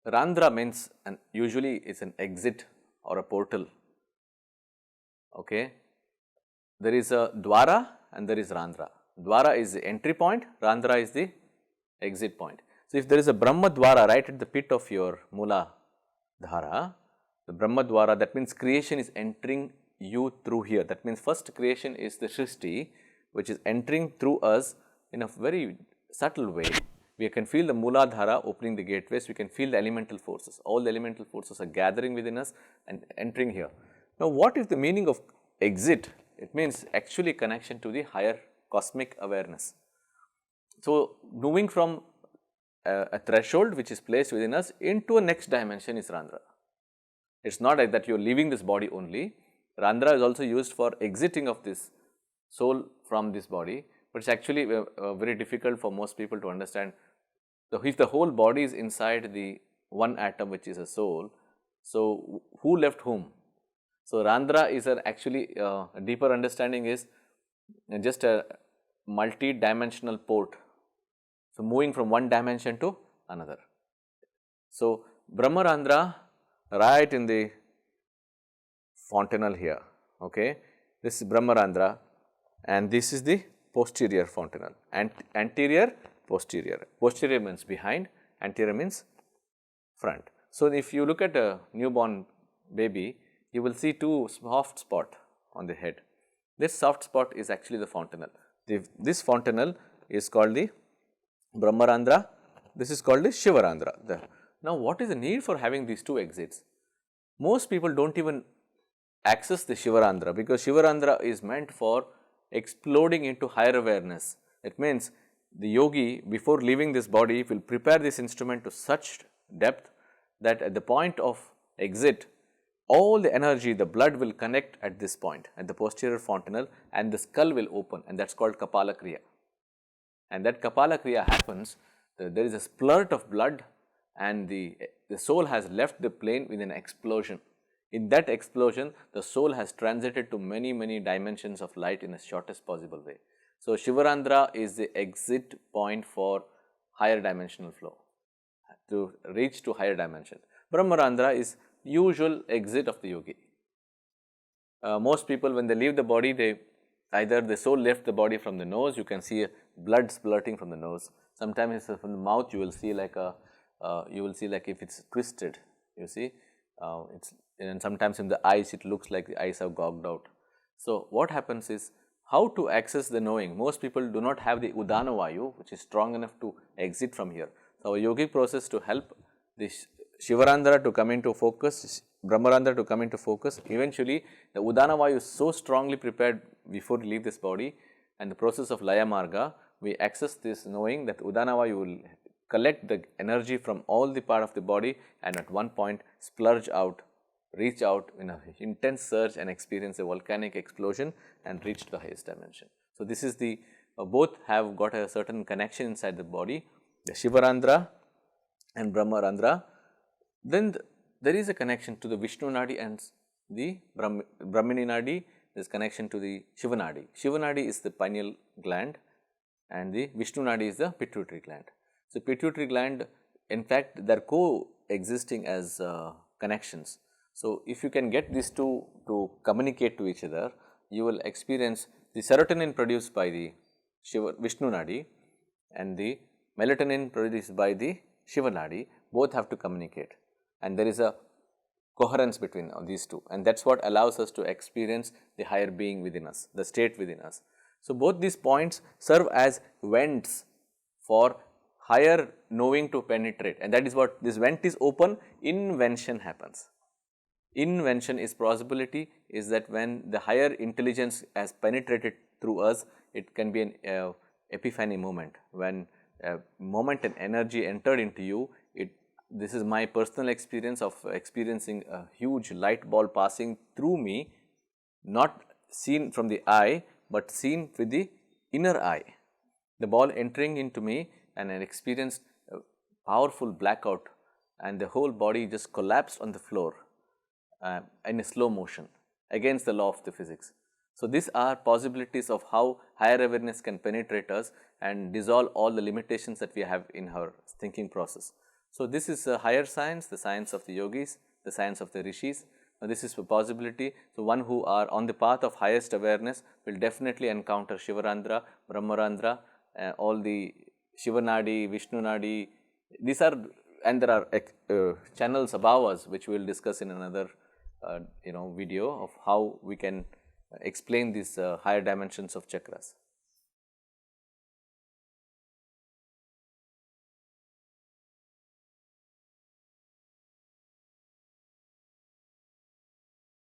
Randhra means, and usually it's an exit or a portal. Okay. There is a Dwara and there is Randhra. Dwara is the entry point, Randhra is the exit point. So, if there is a Brahma Dwara right at the pit of your Mula Dhara, the Brahma Dwara, that means creation is entering you through here. That means first creation is the Srishti, which is entering through us in a very subtle way. We can feel the Mula Dhara opening the gateways, we can feel the elemental forces. All the elemental forces are gathering within us and entering here. Now, what is the meaning of exit? It means actually connection to the higher cosmic awareness. So, moving from a threshold which is placed within us into a next dimension is Randhra. It is not like that you are leaving this body only. Randhra is also used for exiting of this soul from this body, but it is actually very difficult for most people to understand. So, if the whole body is inside the one atom which is a soul, so who left whom? So, Randhra is actually a deeper understanding is just a multi-dimensional port. So, moving from one dimension to another. So, Brahma-Randhra right in the fontanel here, okay. This is Brahma-Randhra and this is the posterior fontanel, anterior, posterior. Posterior means behind, anterior means front. So, if you look at a newborn baby, you will see two soft spots on the head. This soft spot is actually the fontanel. This fontanel is called the Brahma-Randhra, this is called the Shiv-Randhra. Now, what is the need for having these two exits? Most people do not even access the Shiv-Randhra, because Shiv-Randhra is meant for exploding into higher awareness. It means the yogi, before leaving this body, will prepare this instrument to such depth that at the point of exit, all the energy, the blood will connect at this point, at the posterior fontanel, and the skull will open, and that is called Kapala Kriya. And that Kapala Kriya happens, there is a splurt of blood and the soul has left the plane with an explosion. In that explosion, the soul has transited to many dimensions of light in the shortest possible way. So, Shiv-Randhra is the exit point for higher dimensional flow, to reach to higher dimension. Brahma-Randhra is usual exit of the yogi. Most people, when they leave the body, either the soul left the body from the nose, you can see blood splurting from the nose. Sometimes from the mouth, you will see like if it's twisted, you see, and sometimes in the eyes, it looks like the eyes have gouged out. So, what happens is, how to access the knowing? Most people do not have the Udana Vayu, which is strong enough to exit from here. So, our yogic process to help this Shiv-Randhra to come into focus, Brahma-Randhra to come into focus, eventually the Udana Vayu is so strongly prepared before we leave this body, and the process of Laya Marga, we access this knowing that Udana Vayu will collect the energy from all the part of the body and at one point splurge out, reach out in an intense surge and experience a volcanic explosion and reach to the highest dimension. So, this is the both have got a certain connection inside the body, the Shiv-Randhra and Brahma-Randhra. Then there is a connection to the Vishnu Nadi and the Brahmini Nadi, there is connection to the Shiva Nadi. Shiva Nadi is the pineal gland and the Vishnu Nadi is the pituitary gland. So, pituitary gland, in fact, they are co-existing as connections. So, if you can get these two to communicate to each other, you will experience the serotonin produced by the Vishnu Nadi and the melatonin produced by the Shiva Nadi, both have to communicate, and there is a coherence between these two, and that is what allows us to experience the higher being within us, the state within us. So, both these points serve as vents for higher knowing to penetrate, and that is what this vent is open, invention happens. Invention is possibility, is that when the higher intelligence has penetrated through us, it can be an epiphany moment, when a moment and energy entered into you. This is my personal experience of experiencing a huge light ball passing through me, not seen from the eye, but seen with the inner eye. The ball entering into me, and I experienced a powerful blackout, and the whole body just collapsed on the floor in a slow motion against the law of the physics. So, these are possibilities of how higher awareness can penetrate us and dissolve all the limitations that we have in our thinking process. So, this is a higher science, the science of the yogis, the science of the rishis. Now, this is a possibility. So, one who are on the path of highest awareness will definitely encounter Shiv-Randhra, Brahma-Randhra, all the Shivanadi, Vishnu Nadi. These are, and there are channels above us which we will discuss in another video of how we can explain these higher dimensions of chakras.